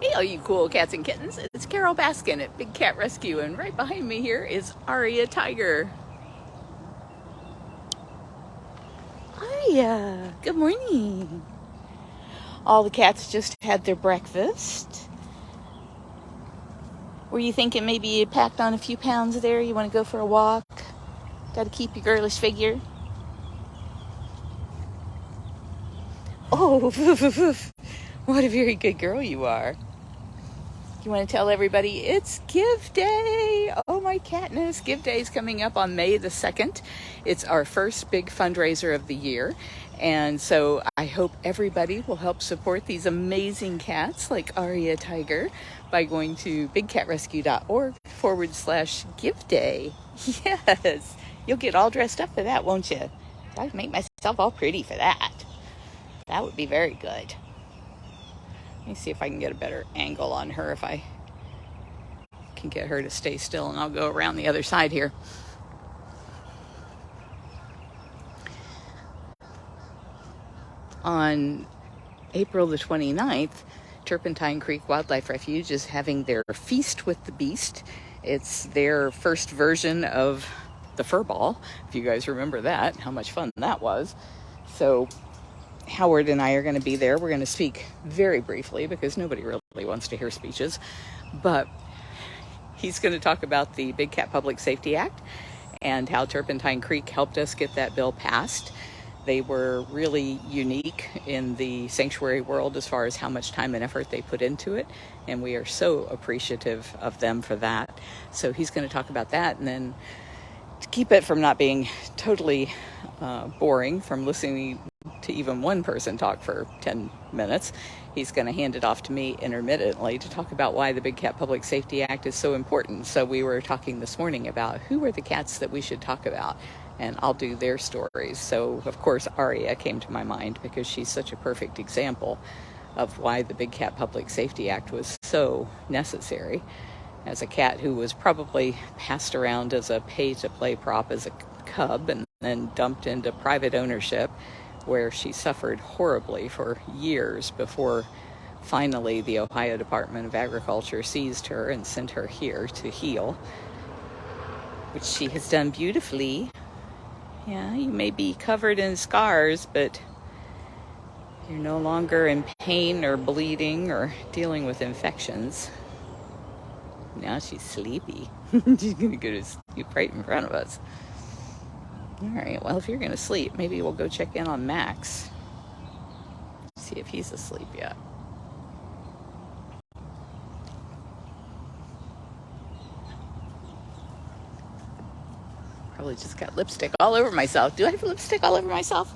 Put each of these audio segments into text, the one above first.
Hey all you cool cats and kittens, it's Carol Baskin at Big Cat Rescue, and right behind me here is Arya Tiger. Arya, good morning. All the cats just had their breakfast. Were you thinking maybe you packed on a few pounds there? You want to go for a walk? Got to keep your girlish figure. Oh, what a very good girl you are. You want to tell everybody it's Give Day? Oh my catness, Give Day is coming up on May the 2nd. It's our first big fundraiser of the year. And so I hope everybody will help support these amazing cats like Arya Tiger by going to bigcatrescue.org/Give Day. Yes, you'll get all dressed up for that, won't you? I'd make myself all pretty for that. That would be very good. Let me see if I can get a better angle on her, if I can get her to stay still, and I'll go around the other side here. On April the 29th, Turpentine Creek Wildlife Refuge is having their Feast with the Beast. It's their first version of the fur ball, if you guys remember that, how much fun that was. So Howard and I are going to be there. We're going to speak very briefly because nobody really wants to hear speeches, but he's going to talk about the Big Cat Public Safety Act and how Turpentine Creek helped us get that bill passed. They were really unique in the sanctuary world as far as how much time and effort they put into it, and we are so appreciative of them for that. So he's going to talk about that, and then to keep it from not being totally boring from listening to even one person talk for 10 minutes, he's going to hand it off to me intermittently to talk about why the Big Cat Public Safety Act is so important. So we were talking this morning about who are the cats that we should talk about, and I'll do their stories. So of course Arya came to my mind because she's such a perfect example of why the Big Cat Public Safety Act was so necessary. As a cat who was probably passed around as a pay-to-play prop as a cub and then dumped into private ownership, where she suffered horribly for years before finally the Ohio Department of Agriculture seized her and sent her here to heal, which she has done beautifully. Yeah, you may be covered in scars, but you're no longer in pain or bleeding or dealing with infections. Now she's sleepy. She's going to go to sleep right in front of us. All right, well, if you're going to sleep, maybe we'll go check in on Max. See if he's asleep yet. Probably just got lipstick all over myself. Do I have lipstick all over myself?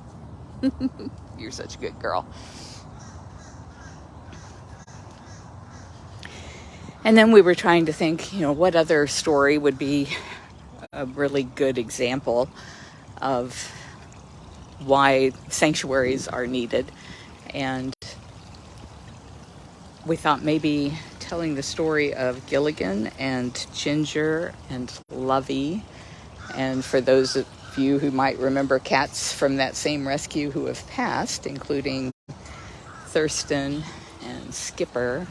You're such a good girl. And then we were trying to think, what other story would be a really good example of why sanctuaries are needed. And we thought maybe telling the story of Gilligan and Ginger and Lovey, and for those of you who might remember cats from that same rescue who have passed, including Thurston and Skipper,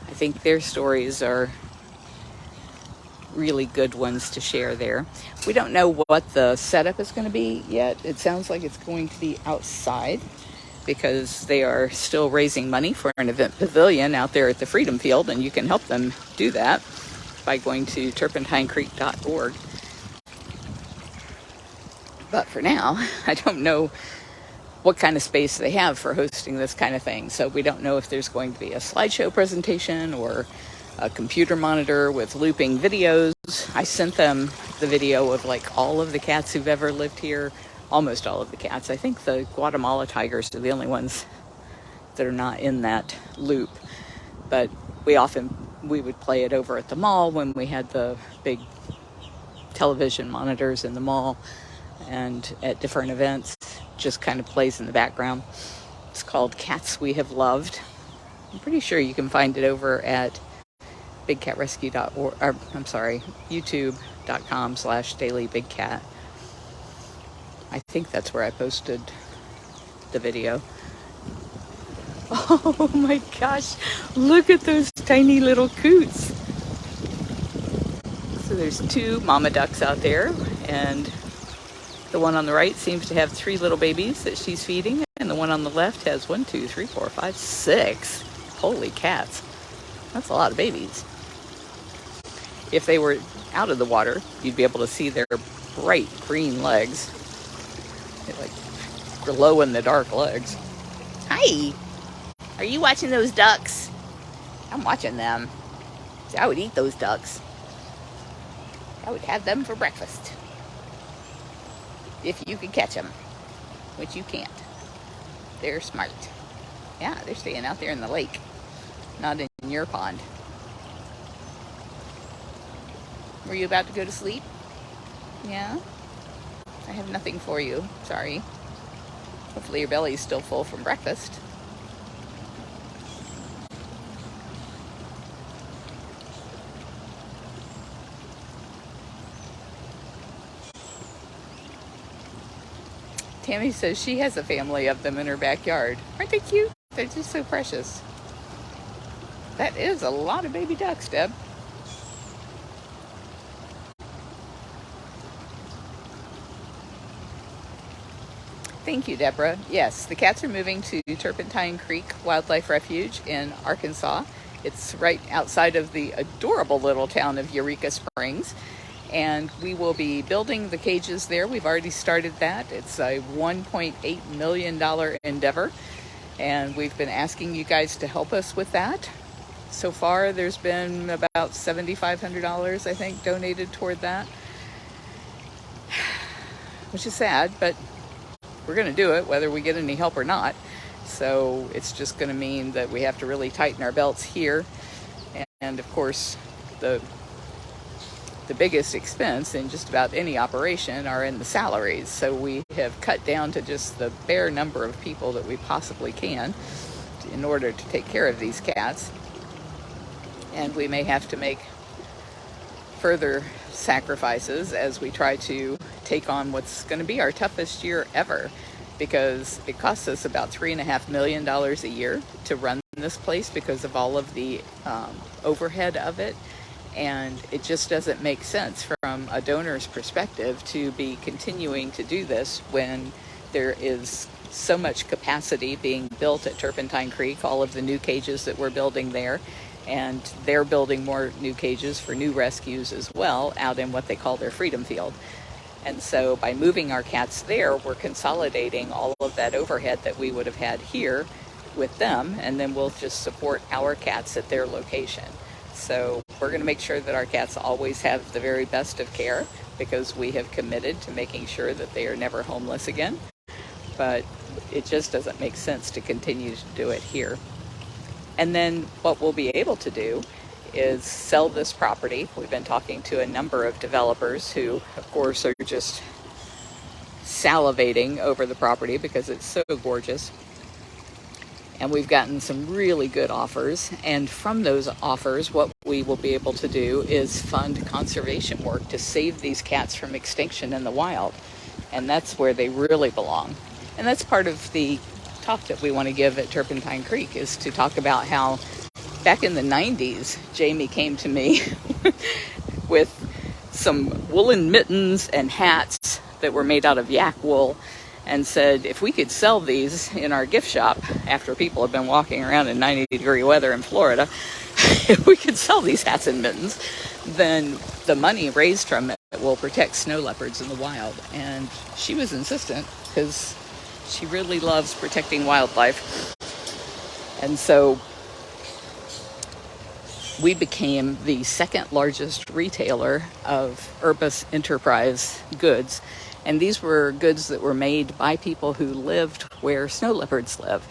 I think their stories are really good ones to share there. We don't know what the setup is going to be yet. It sounds like it's going to be outside because they are still raising money for an event pavilion out there at the Freedom Field, and you can help them do that by going to turpentinecreek.org. But for now, I don't know what kind of space they have for hosting this kind of thing. So we don't know if there's going to be a slideshow presentation or a computer monitor with looping videos. I sent them the video of all of the cats who've ever lived here, almost all of the cats. I think the Guatemala tigers are the only ones that are not in that loop. But we would play it over at the mall when we had the big television monitors in the mall, and at different events, just kind of plays in the background. It's called Cats We Have Loved. I'm pretty sure you can find it over at bigcatrescue.org, youtube.com/dailybigcat. I think that's where I posted the video. Oh my gosh, look at those tiny little coots. So there's 2 mama ducks out there, and the one on the right seems to have 3 little babies that she's feeding, and the one on the left has 1, 2, 3, 4, 5, 6. Holy cats, that's a lot of babies. If they were out of the water, you'd be able to see their bright green legs. They're like glow in the dark legs. Hi, are you watching those ducks? I'm watching them. See, I would eat those ducks. I would have them for breakfast. If you could catch them, which you can't. They're smart. Yeah, they're staying out there in the lake, not in your pond. Were you about to go to sleep? Yeah? I have nothing for you. Sorry. Hopefully your belly's still full from breakfast. Tammy says she has a family of them in her backyard. Aren't they cute? They're just so precious. That is a lot of baby ducks, Deb. Thank you, Deborah. Yes, the cats are moving to Turpentine Creek Wildlife Refuge in Arkansas. It's right outside of the adorable little town of Eureka Springs. And we will be building the cages there. We've already started that. It's a $1.8 million endeavor. And we've been asking you guys to help us with that. So far, there's been about $7,500, I think, donated toward that. Which is sad, but we're going to do it whether we get any help or not. So it's just going to mean that we have to really tighten our belts here. And of course, the biggest expense in just about any operation are in the salaries. So we have cut down to just the bare number of people that we possibly can in order to take care of these cats. And we may have to make further sacrifices as we try to take on what's going to be our toughest year ever, because it costs us about $3.5 million a year to run this place because of all of the overhead of it. And it just doesn't make sense from a donor's perspective to be continuing to do this when there is so much capacity being built at Turpentine Creek, all of the new cages that we're building there. And they're building more new cages for new rescues as well out in what they call their freedom field. And so by moving our cats there, we're consolidating all of that overhead that we would have had here with them, and then we'll just support our cats at their location. So we're going to make sure that our cats always have the very best of care, because we have committed to making sure that they are never homeless again. But it just doesn't make sense to continue to do it here. And then what we'll be able to do is sell this property. We've been talking to a number of developers who, of course, are just salivating over the property because it's so gorgeous. And we've gotten some really good offers. And from those offers, what we will be able to do is fund conservation work to save these cats from extinction in the wild. And that's where they really belong. And that's part of the talk that we want to give at Turpentine Creek, is to talk about how back in the 90s, Jamie came to me with some woolen mittens and hats that were made out of yak wool, and said if we could sell these in our gift shop after people have been walking around in 90-degree weather in Florida, if we could sell these hats and mittens, then the money raised from it will protect snow leopards in the wild. And she was insistent because she really loves protecting wildlife. And so we became the second largest retailer of Urbis Enterprise goods. And these were goods that were made by people who lived where snow leopards live.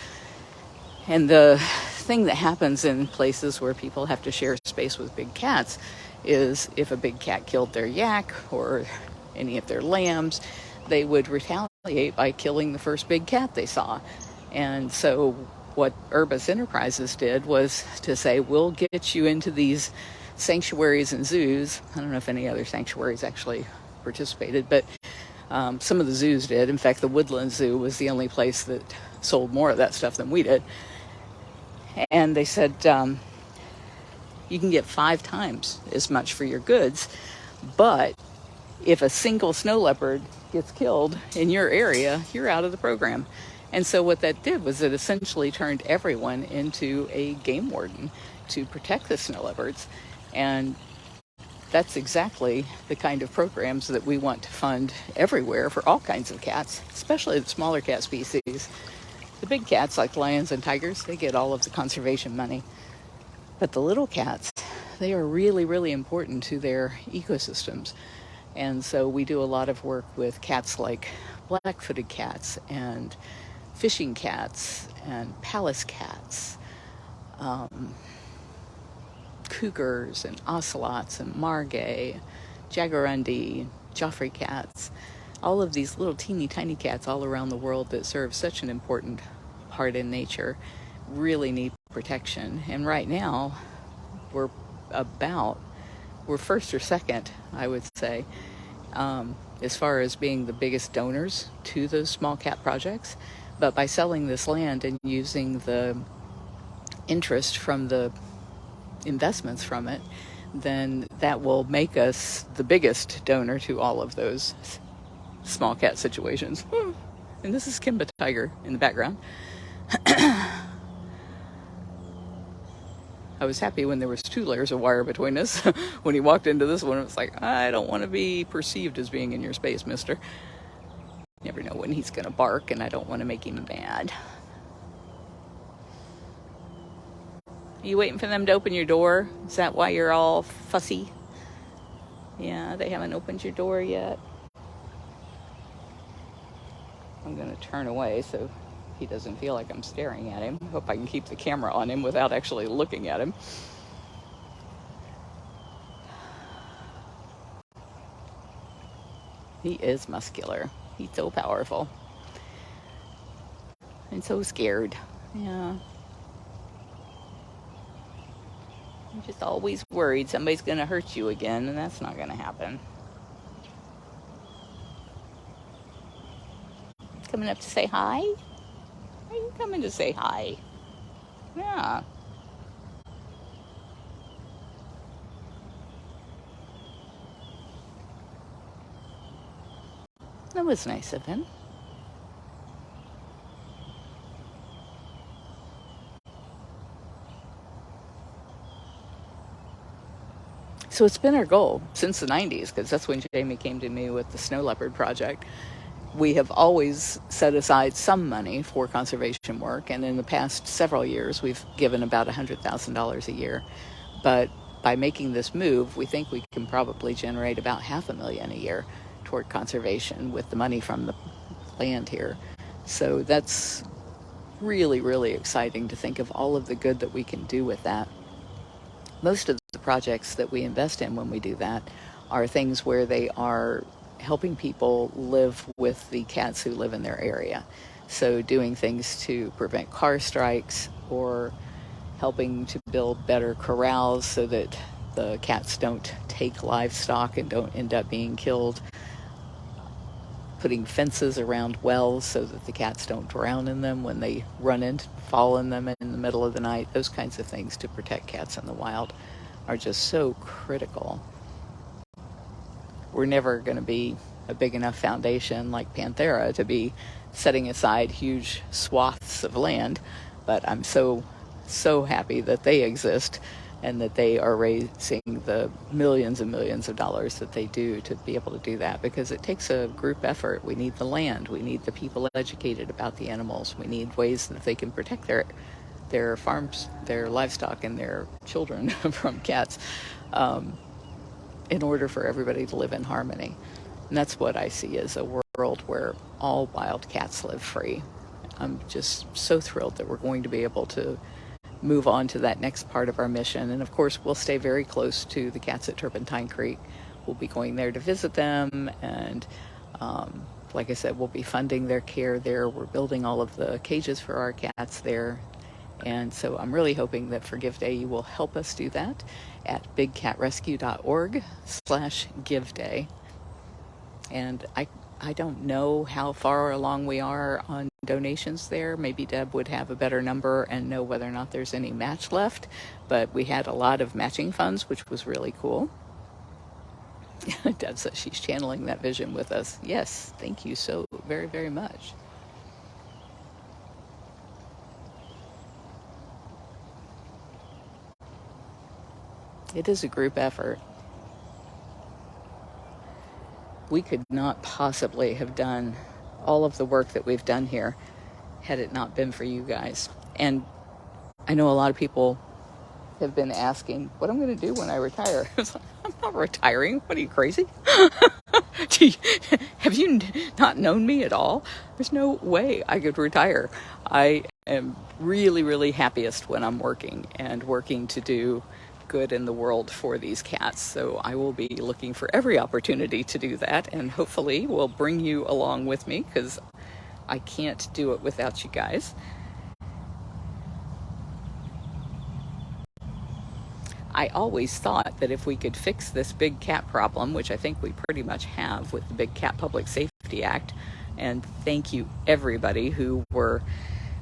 And the thing that happens in places where people have to share space with big cats is if a big cat killed their yak or any of their lambs, they would retaliate by killing the first big cat they saw. And so what Urbis Enterprises did was to say, we'll get you into these sanctuaries and zoos. I don't know if any other sanctuaries actually participated, but some of the zoos did. In fact, the Woodland Zoo was the only place that sold more of that stuff than we did. And they said, you can get 5 times as much for your goods, but if a single snow leopard gets killed in your area, you're out of the program. And so what that did was it essentially turned everyone into a game warden to protect the snow leopards. And that's exactly the kind of programs that we want to fund everywhere for all kinds of cats, especially the smaller cat species. The big cats, like lions and tigers, they get all of the conservation money. But the little cats, they are really, really important to their ecosystems. And so we do a lot of work with cats like black-footed cats and fishing cats and palace cats, cougars and ocelots and margay, jaguarundi, Joffrey cats, all of these little teeny tiny cats all around the world that serve such an important part in nature really need protection. And right now we're first or second, I would say, as far as being the biggest donors to those small cat projects. But by selling this land and using the interest from the investments from it, then that will make us the biggest donor to all of those small cat situations. And this is Kimba Tiger in the background. I was happy when there was 2 layers of wire between us. When he walked into this one, it was like, I don't want to be perceived as being in your space, mister. You never know when he's going to bark, and I don't want to make him mad. Are you waiting for them to open your door? Is that why you're all fussy? Yeah, they haven't opened your door yet. I'm going to turn away so he doesn't feel like I'm staring at him. I hope I can keep the camera on him without actually looking at him. He is muscular. He's so powerful. And so scared. Yeah. I'm just always worried somebody's going to hurt you again, and that's not going to happen. Coming up to say hi? Are you coming to say hi? Yeah. That was nice of him. So it's been our goal since the 90s, because that's when Jamie came to me with the Snow Leopard Project. We have always set aside some money for conservation work, and in the past several years we've given about $100,000 a year. But by making this move, we think we can probably generate about $500,000 a year toward conservation with the money from the land here. So that's really, really exciting to think of all of the good that we can do with that. Most of the projects that we invest in when we do that are things where they are helping people live with the cats who live in their area. So doing things to prevent car strikes, or helping to build better corrals so that the cats don't take livestock and don't end up being killed. Putting fences around wells so that the cats don't drown in them when they fall in them in the middle of the night. Those kinds of things to protect cats in the wild are just so critical. We're never going to be a big enough foundation like Panthera to be setting aside huge swaths of land, but I'm so happy that they exist and that they are raising the millions and millions of dollars that they do to be able to do that, because it takes a group effort. We need the land, we need the people educated about the animals, we need ways that they can protect their farms, their livestock, and their children from cats, in order for everybody to live in harmony. And that's what I see as a world where all wild cats live free. I'm just so thrilled that we're going to be able to move on to that next part of our mission. And of course, we'll stay very close to the cats at Turpentine Creek. We'll be going there to visit them, and like I said, we'll be funding their care there. We're building all of the cages for our cats there. And so I'm really hoping that for Give Day you will help us do that at bigcatrescue.org/Give Day. And I don't know how far along we are on donations there. Maybe Deb would have a better number and know whether or not there's any match left. But we had a lot of matching funds, which was really cool. Deb says she's channeling that vision with us. Yes, thank you so very, very much. It is a group effort. We could not possibly have done all of the work that we've done here had it not been for you guys. And I know a lot of people have been asking what I'm going to do when I retire. I'm not retiring. What are you, crazy? Have you not known me at all? There's no way I could retire. I am really, really happiest when I'm working and working to do good in the world for these cats. So I will be looking for every opportunity to do that, and hopefully will bring you along with me, because I can't do it without you guys. I always thought that if we could fix this big cat problem, which I think we pretty much have with the Big Cat Public Safety Act, and thank you everybody who were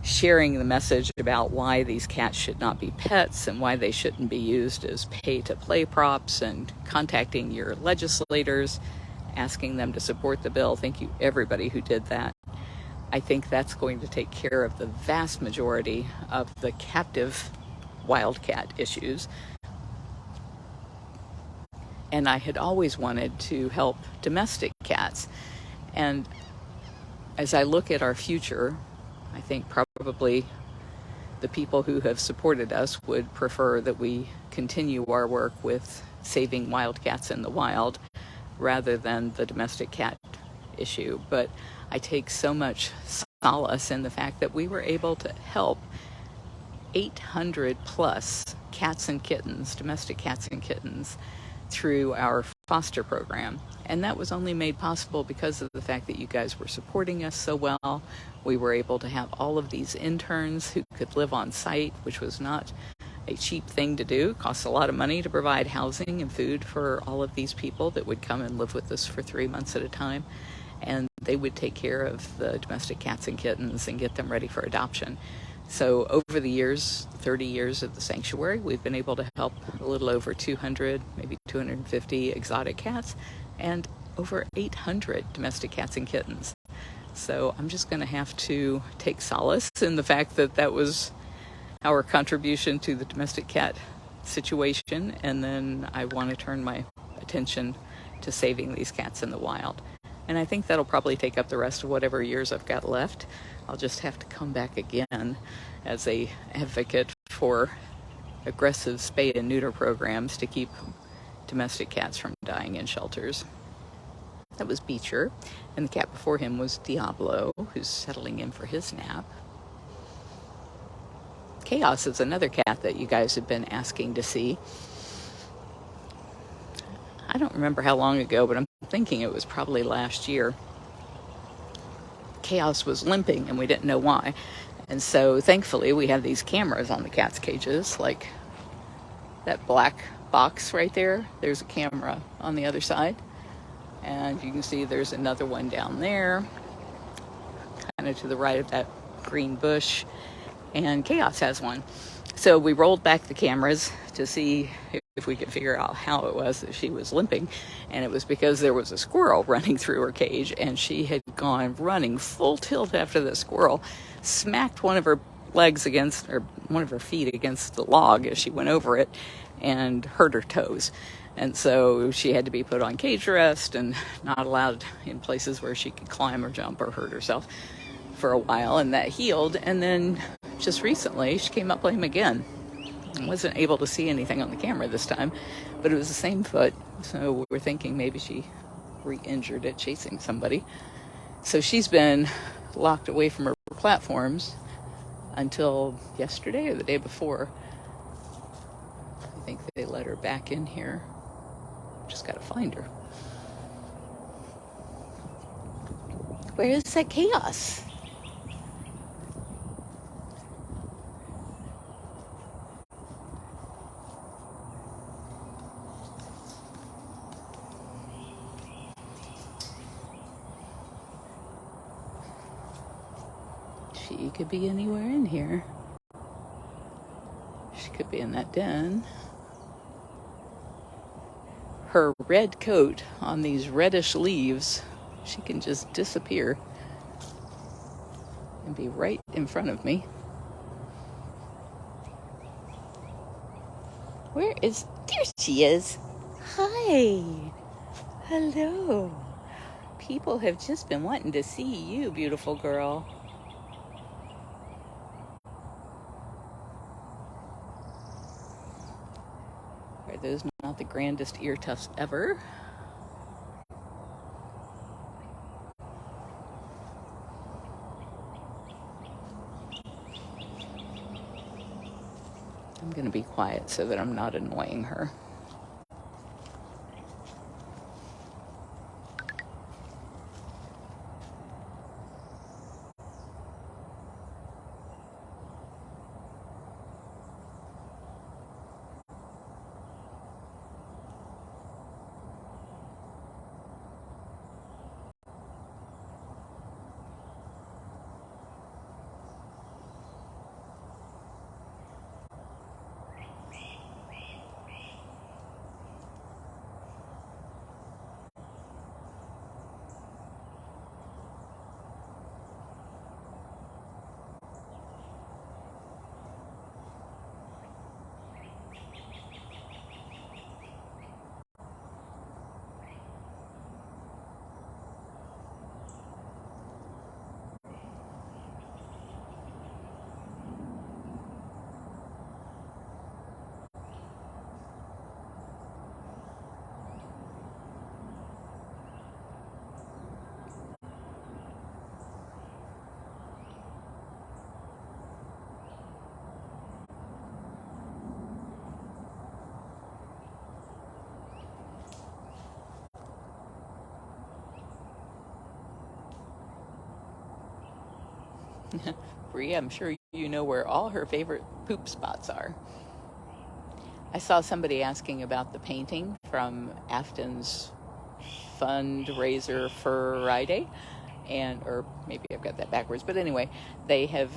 sharing the message about why these cats should not be pets and why they shouldn't be used as pay-to-play props, and contacting your legislators, asking them to support the bill. Thank you everybody who did that. I think that's going to take care of the vast majority of the captive wildcat issues. And I had always wanted to help domestic cats. And as I look at our future, I think probably the people who have supported us would prefer that we continue our work with saving wildcats in the wild rather than the domestic cat issue. But I take so much solace in the fact that we were able to help 800 plus cats and kittens, domestic cats and kittens, through our foster program. And that was only made possible because of the fact that you guys were supporting us so well. We were able to have all of these interns who could live on site, which was not a cheap thing to do. It costs a lot of money to provide housing and food for all of these people that would come and live with us for 3 months at a time. And they would take care of the domestic cats and kittens and get them ready for adoption. So over the years, 30 years of the sanctuary, we've been able to help a little over 200, maybe 250 exotic cats and over 800 domestic cats and kittens. So I'm just going to have to take solace in the fact that that was our contribution to the domestic cat situation. And then I want to turn my attention to saving these cats in the wild. And I think that'll probably take up the rest of whatever years I've got left. I'll just have to come back again as a advocate for aggressive spay and neuter programs to keep domestic cats from dying in shelters. That was Beecher, and the cat before him was Diablo, who's settling in for his nap. Chaos is another cat that you guys have been asking to see. I don't remember how long ago, but I'm thinking it was probably last year. Chaos was limping and we didn't know why. And so thankfully we have these cameras on the cats' cages, like that black box right there. There's a camera on the other side. And you can see there's another one down there, kind of to the right of that green bush. And Chaos has one. So we rolled back the cameras to see if we could figure out how it was that she was limping. And it was because there was a squirrel running through her cage, and she had gone running full tilt after the squirrel, smacked one of her legs against, or one of her feet against the log as she went over it, and hurt her toes. And so she had to be put on cage arrest and not allowed in places where she could climb or jump or hurt herself for a while, and that healed. And then just recently she came up lame again. I wasn't able to see anything on the camera this time, but it was the same foot, so we're thinking maybe she re-injured it chasing somebody. So she's been locked away from her platforms until yesterday or the day before. I think they let her back in here. Just gotta find her. Where is that Chaos? She could be anywhere in here. She could be in that den. Her red coat on these reddish leaves, she can just disappear and be right in front of me. Where is... There she is. Hi. Hello. People have just been wanting to see you, beautiful girl. Are those not the grandest ear tufts ever? I'm going to be quiet so that I'm not annoying her. Bree, I'm sure you know where all her favorite poop spots are. I saw somebody asking about the painting from Afton's fundraiser for Friday, or maybe I've got that backwards, but anyway, they're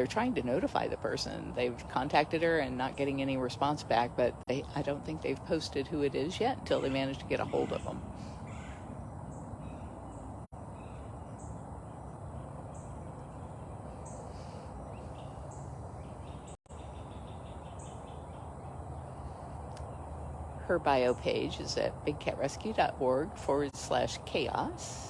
trying to notify the person. They've contacted her and not getting any response back, but I don't think they've posted who it is yet until they manage to get a hold of them. Her bio page is at bigcatrescue.org/chaos.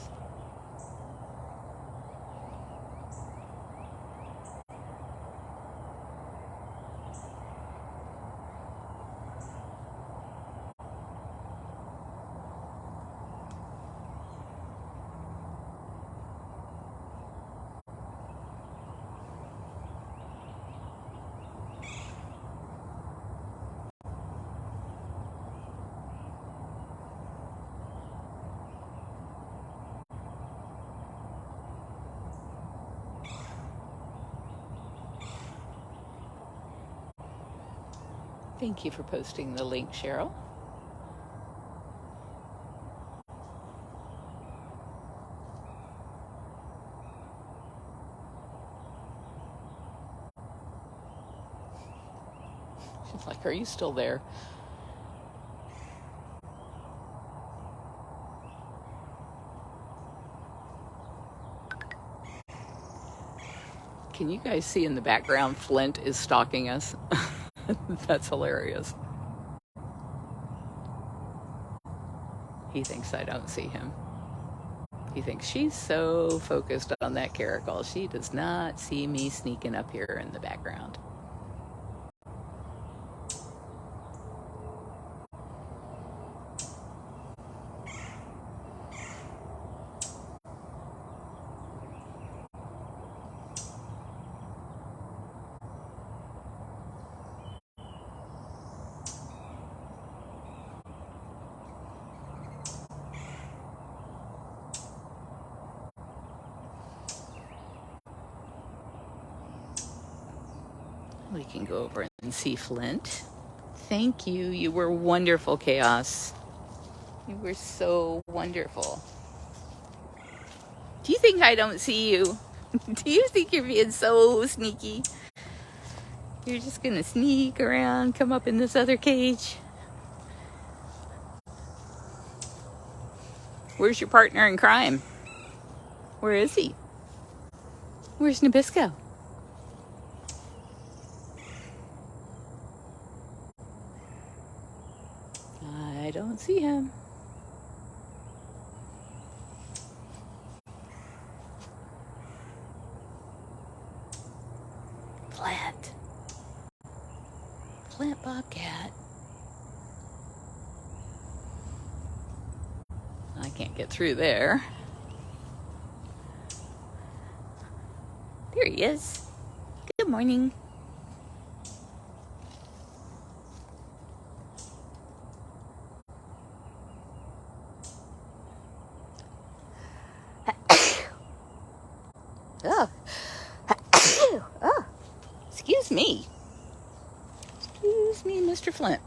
Thank you for posting the link, Cheryl. She's like, are you still there? Can you guys see in the background Flint is stalking us? That's hilarious. He thinks I don't see him. He thinks she's so focused on that caracal, she does not see me sneaking up here in the background. We can go over and see Flint. Thank you. You were wonderful, Chaos. You were so wonderful. Do you think I don't see you? Do you think you're being so sneaky? You're just gonna sneak around, come up in this other cage? Where's your partner in crime? Where is he? Where's Nabisco? I don't see him. Flint. Flint bobcat. I can't get through there. There he is. Good morning. Oh. Oh. Excuse me. Excuse me, Mr. Flint.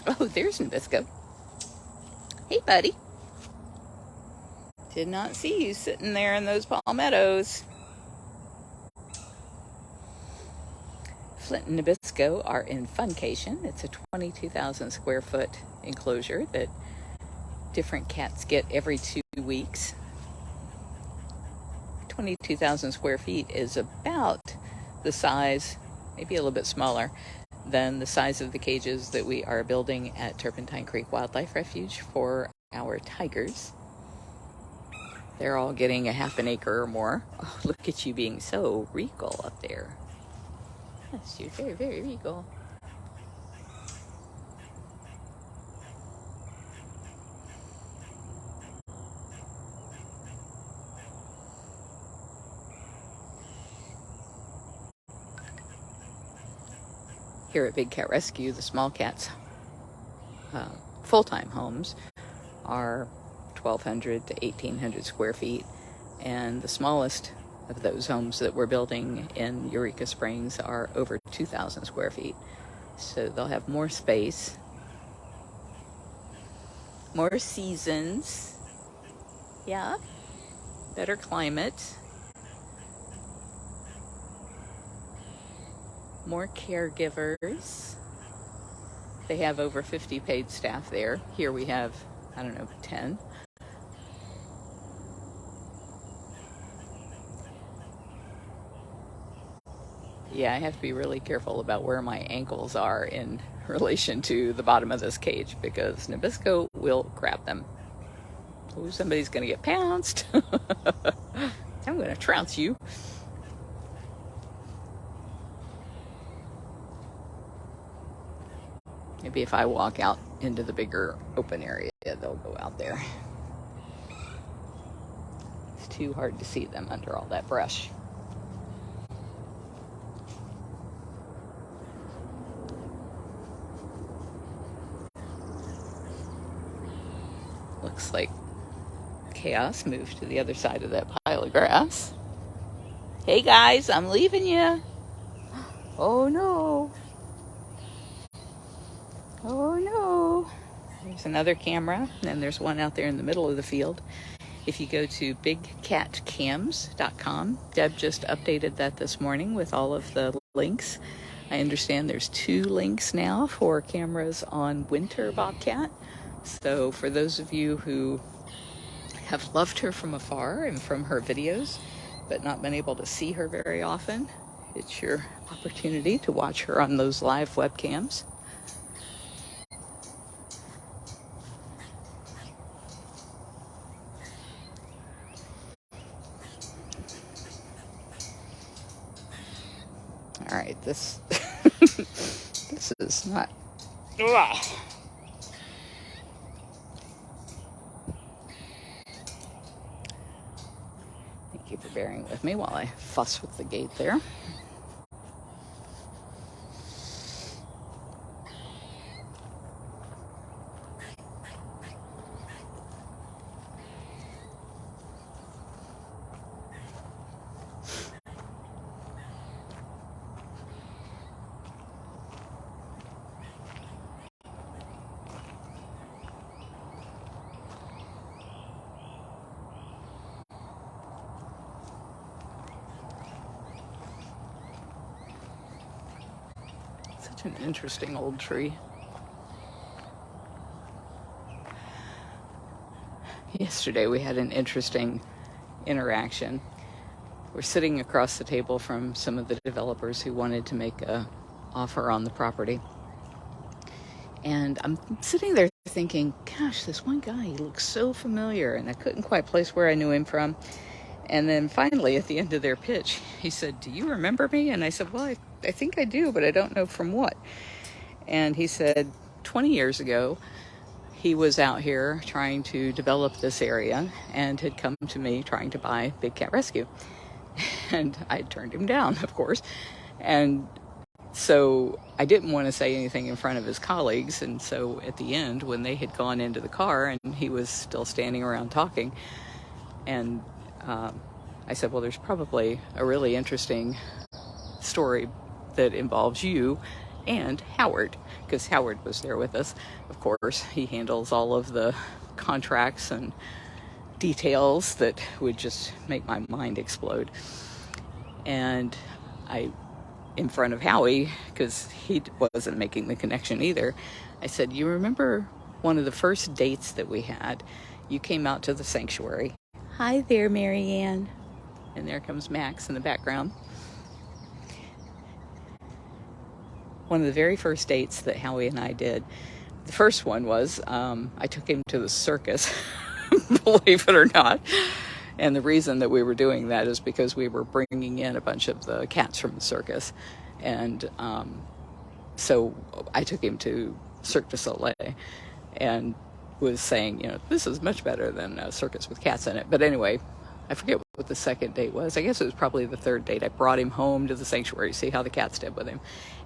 Oh, there's Nabisco. Hey, buddy. Did not see you sitting there in those palmettos. Flint and Nabisco are in Funcation. It's a 22,000 square foot enclosure that different cats get every 2 weeks. 22,000 square feet is about the size, maybe a little bit smaller, than the size of the cages that we are building at Turpentine Creek Wildlife Refuge for our tigers. They're all getting a half an acre or more. Oh, look at you being so regal up there. Yes, you're very, very regal. Here at Big Cat Rescue, the small cats' full-time homes are 1,200 to 1,800 square feet, and the smallest of those homes that we're building in Eureka Springs are over 2,000 square feet. So they'll have more space, more seasons, yeah, better climate, more caregivers. They have over 50 paid staff there. Here we have, I don't know, 10. Yeah, I have to be really careful about where my ankles are in relation to the bottom of this cage because Nabisco will grab them. Oh, somebody's gonna get pounced. I'm gonna trounce you. Maybe if I walk out into the bigger open area, they'll go out there. It's too hard to see them under all that brush. Looks like Chaos moved to the other side of that pile of grass. Hey guys, I'm leaving you. Oh no. Oh no. There's another camera, and there's one out there in the middle of the field. If you go to bigcatcams.com, Deb just updated that this morning with all of the links. I understand there's 2 links now for cameras on winter bobcat. So for those of you who have loved her from afar and from her videos, but not been able to see her very often, it's your opportunity to watch her on those live webcams. All right, this this is not. Ugh. Thank you for bearing with me while I fuss with the gate there. It's an interesting old tree. Yesterday we had an interesting interaction. We're sitting across the table from some of the developers who wanted to make an offer on the property. And I'm sitting there thinking, gosh, this one guy, he looks so familiar, and I couldn't quite place where I knew him from. And then finally, at the end of their pitch, he said, do you remember me? And I said, well, I think I do, but I don't know from what. And he said, 20 years ago, he was out here trying to develop this area and had come to me trying to buy Big Cat Rescue. And I turned him down, of course. And so I didn't want to say anything in front of his colleagues. And so at the end, when they had gone into the car and he was still standing around talking, and I said, well, there's probably a really interesting story that involves you and Howard, because Howard was there with us. Of course, he handles all of the contracts and details that would just make my mind explode. And I, in front of Howie, because he wasn't making the connection either, I said, you remember one of the first dates that we had? You came out to the sanctuary. Hi there, Marianne. And there comes Max in the background. One of the very first dates that Howie and I did, the first one was I took him to the circus, believe it or not. And the reason that we were doing that is because we were bringing in a bunch of the cats from the circus. And so I took him to Cirque du Soleil and was saying, you know, this is much better than a circus with cats in it. But anyway, I forget what the second date was. I guess it was probably the third date. I brought him home to the sanctuary to see how the cats did with him.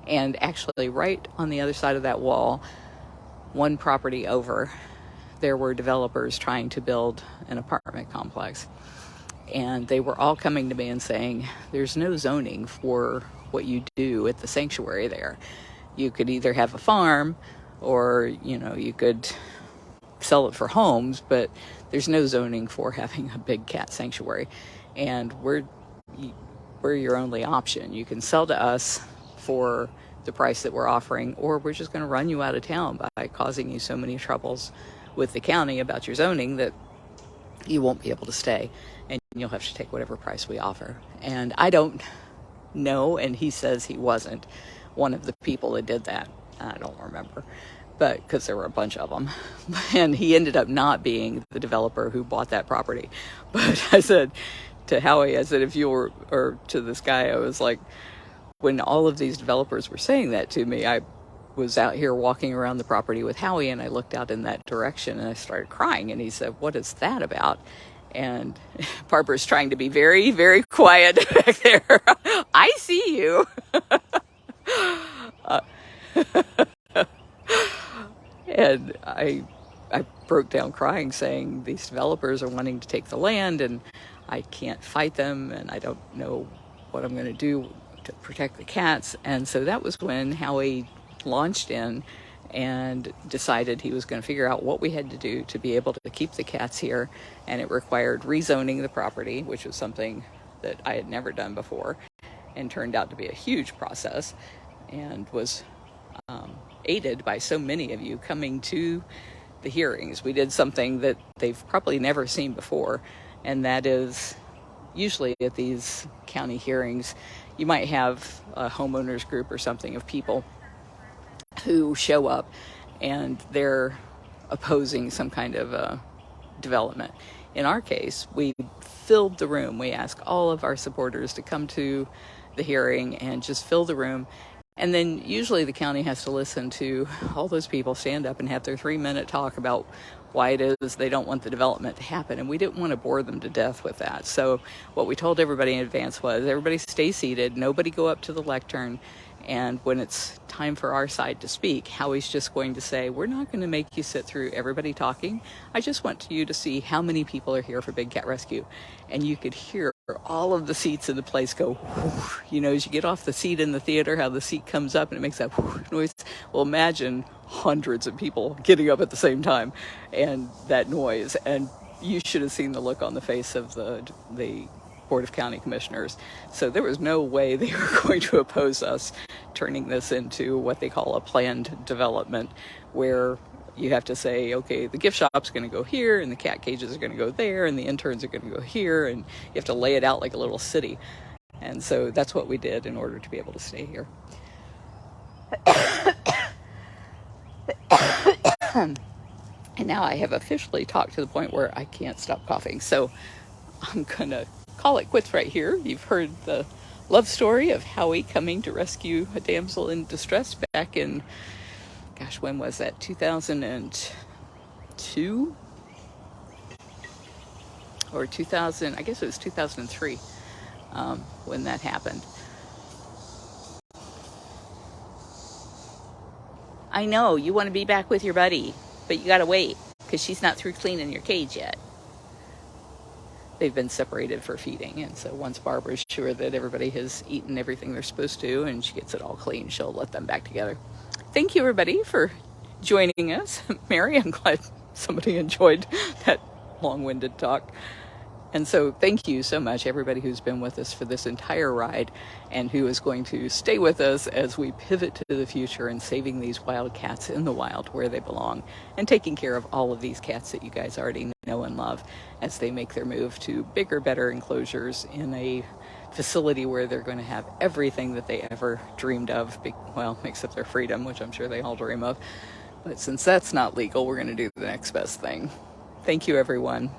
And actually, right on the other side of that wall, one property over, there were developers trying to build an apartment complex. And they were all coming to me and saying, there's no zoning for what you do at the sanctuary there. You could either have a farm or, you know, you could sell it for homes, but there's no zoning for having a big cat sanctuary. And we're your only option. You can sell to us for the price that we're offering, or we're just going to run you out of town by causing you so many troubles with the county about your zoning that you won't be able to stay, and you'll have to take whatever price we offer. And I don't know, and he says he wasn't one of the people that did that. I don't remember, but because there were a bunch of them. And he ended up not being the developer who bought that property. But I said to Howie, I said, if you were, or to this guy, I was like, when all of these developers were saying that to me, I was out here walking around the property with Howie, and I looked out in that direction and I started crying. And he said, what is that about? And Barbara's trying to be very, very quiet back there. I see you. And I broke down crying, saying these developers are wanting to take the land and I can't fight them, and I don't know what I'm going to do to protect the cats. And so that was when Howie launched in and decided he was going to figure out what we had to do to be able to keep the cats here. And it required rezoning the property, which was something that I had never done before and turned out to be a huge process, and was aided by so many of you coming to the hearings. We did something that they've probably never seen before, and that is, usually at these county hearings, you might have a homeowners group or something of people who show up and they're opposing some kind of development. In our case, we filled the room. We asked all of our supporters to come to the hearing and just fill the room. And then usually the county has to listen to all those people stand up and have their 3-minute talk about why it is they don't want the development to happen. And we didn't want to bore them to death with that. So what we told everybody in advance was, everybody stay seated, nobody go up to the lectern. And when it's time for our side to speak, Howie's just going to say, we're not going to make you sit through everybody talking. I just want you to see how many people are here for Big Cat Rescue. And you could hear all of the seats in the place go, whoosh. You know, as you get off the seat in the theater, how the seat comes up and it makes that whoosh noise. Well, imagine hundreds of people getting up at the same time and that noise. And you should have seen the look on the face of the Board of County Commissioners. So there was no way they were going to oppose us turning this into what they call a planned development, where you have to say, okay, the gift shop's going to go here, and the cat cages are going to go there, and the interns are going to go here, and you have to lay it out like a little city. And so that's what we did in order to be able to stay here. And now I have officially talked to the point where I can't stop coughing. So I'm going to call it quits right here. You've heard the love story of Howie coming to rescue a damsel in distress back in, gosh, when was that? 2002? Or 2000, I guess it was 2003 when that happened. I know, you want to be back with your buddy, but you gotta wait, because she's not through cleaning your cage yet. They've been separated for feeding, and so once Barbara's sure that everybody has eaten everything they're supposed to and she gets it all clean, she'll let them back together. Thank you, everybody, for joining us. Mary, I'm glad somebody enjoyed that long-winded talk. And so thank you so much, everybody who's been with us for this entire ride and who is going to stay with us as we pivot to the future and saving these wild cats in the wild where they belong, and taking care of all of these cats that you guys already know and love as they make their move to bigger, better enclosures in a facility where they're going to have everything that they ever dreamed of, well, except their freedom, which I'm sure they all dream of. But since that's not legal, we're going to do the next best thing. Thank you, everyone.